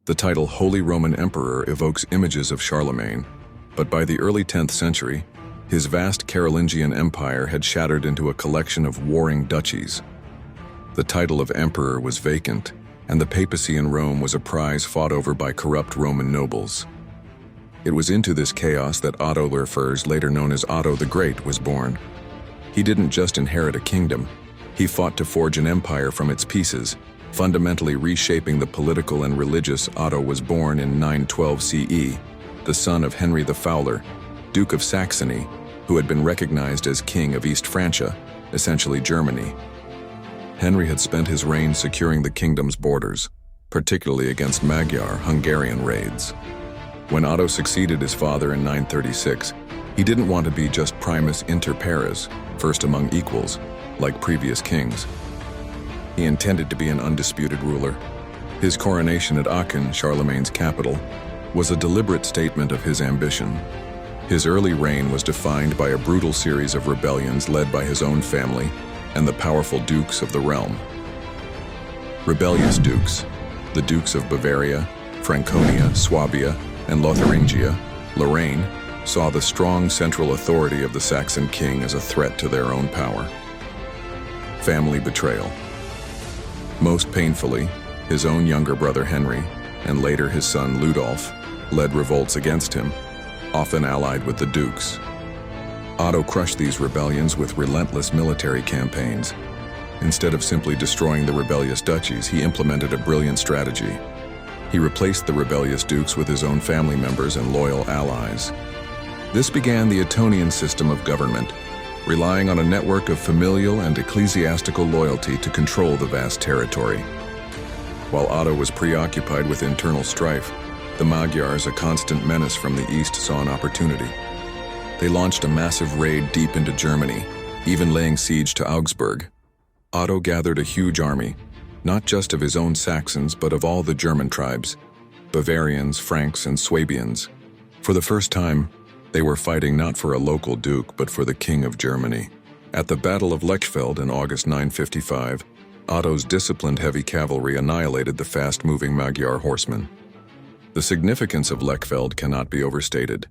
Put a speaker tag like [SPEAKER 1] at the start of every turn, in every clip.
[SPEAKER 1] The title Holy Roman Emperor evokes images of Charlemagne, but by the early 10th century, his vast Carolingian empire had shattered into a collection of warring duchies. The title of emperor was vacant, and the papacy in Rome was a prize fought over by corrupt Roman nobles. It was into this chaos that Otto I, later known as Otto the Great, was born. He didn't just inherit a kingdom, he fought to forge an empire from its pieces, fundamentally reshaping the political and religious. Otto was born in 912 CE, the son of Henry the Fowler, Duke of Saxony, who had been recognized as King of East Francia, essentially Germany. Henry had spent his reign securing the kingdom's borders, particularly against Magyar, Hungarian raids. When Otto succeeded his father in 936, he didn't want to be just primus inter pares, first among equals, like previous kings. He intended to be an undisputed ruler. His coronation at Aachen, Charlemagne's capital, was a deliberate statement of his ambition. His early reign was defined by a brutal series of rebellions led by his own family and the powerful dukes of the realm. Rebellious dukes, the dukes of Bavaria, Franconia, Swabia, and Lotharingia, Lorraine, saw the strong central authority of the Saxon king as a threat to their own power. Family betrayal. Most painfully, his own younger brother Henry, and later his son Ludolf, led revolts against him, often allied with the dukes. Otto crushed these rebellions with relentless military campaigns. Instead of simply destroying the rebellious duchies, he implemented a brilliant strategy. He replaced the rebellious dukes with his own family members and loyal allies. This began the Ottonian system of government, relying on a network of familial and ecclesiastical loyalty to control the vast territory. While Otto was preoccupied with internal strife, the Magyars, a constant menace from the east, saw an opportunity. They launched a massive raid deep into Germany, even laying siege to Augsburg. Otto gathered a huge army, not just of his own Saxons, but of all the German tribes, Bavarians, Franks, and Swabians. For the first time, they were fighting not for a local duke, but for the King of Germany. At the Battle of Lechfeld in August 955, Otto's disciplined heavy cavalry annihilated the fast-moving Magyar horsemen. The significance of Lechfeld cannot be overstated.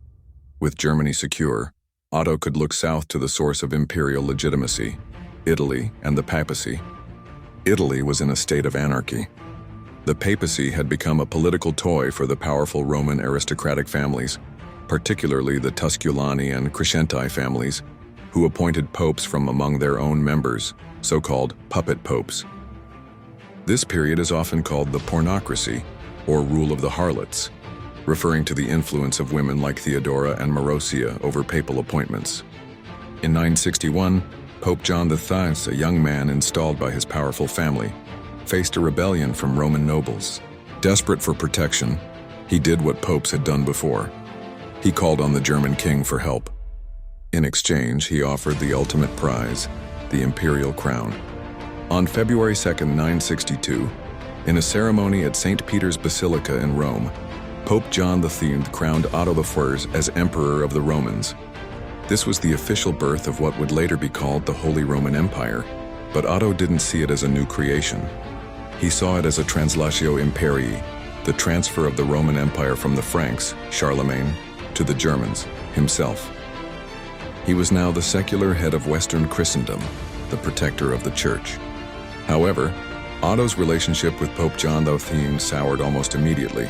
[SPEAKER 1] With Germany secure, Otto could look south to the source of imperial legitimacy, Italy and the papacy. Italy was in a state of anarchy. The papacy had become a political toy for the powerful Roman aristocratic families, particularly the Tusculani and Crescenti families, who appointed popes from among their own members, so-called puppet popes. This period is often called the pornocracy, or rule of the harlots, referring to the influence of women like Theodora and Marozia over papal appointments. In 961, Pope John VI, a young man installed by his powerful family, faced a rebellion from Roman nobles. Desperate for protection, he did what popes had done before. He called on the German king for help. In exchange, he offered the ultimate prize, the imperial crown. On February 2, 962, in a ceremony at St. Peter's Basilica in Rome, Pope John X crowned Otto I as Emperor of the Romans. This was the official birth of what would later be called the Holy Roman Empire, but Otto didn't see it as a new creation. He saw it as a translatio imperii, the transfer of the Roman Empire from the Franks, Charlemagne, to the Germans, himself. He was now the secular head of Western Christendom, the protector of the Church. However, Otto's relationship with Pope John X soured almost immediately.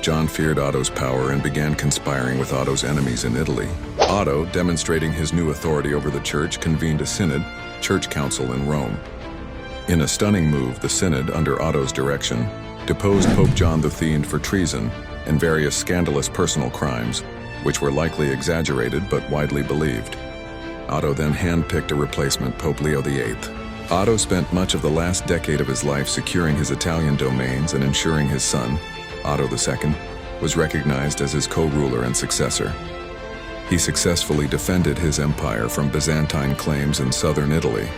[SPEAKER 1] John feared Otto's power and began conspiring with Otto's enemies in Italy. Otto, demonstrating his new authority over the Church, convened a synod, church council in Rome. In a stunning move, the synod, under Otto's direction, deposed Pope John X for treason and various scandalous personal crimes, which were likely exaggerated but widely believed. Otto then handpicked a replacement, Pope Leo VIII. Otto spent much of the last decade of his life securing his Italian domains and ensuring his son, Otto II, was recognized as his co-ruler and successor. He successfully defended his empire from Byzantine claims in southern Italy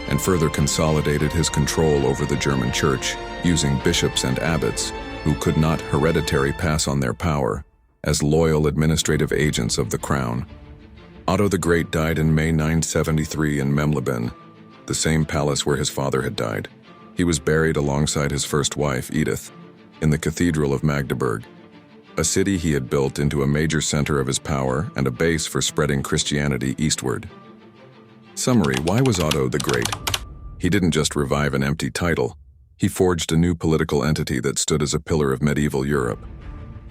[SPEAKER 1] and further consolidated his control over the German Church using bishops and abbots who could not hereditary pass on their power as loyal administrative agents of the crown. Otto the Great died in May 973 in Memleben, the same palace where his father had died. He was buried alongside his first wife, Edith. in the Cathedral of Magdeburg, a city he had built into a major center of his power and a base for spreading Christianity eastward. Summary: why was Otto the Great? He didn't just revive an empty title. He forged a new political entity that stood as a pillar of medieval Europe.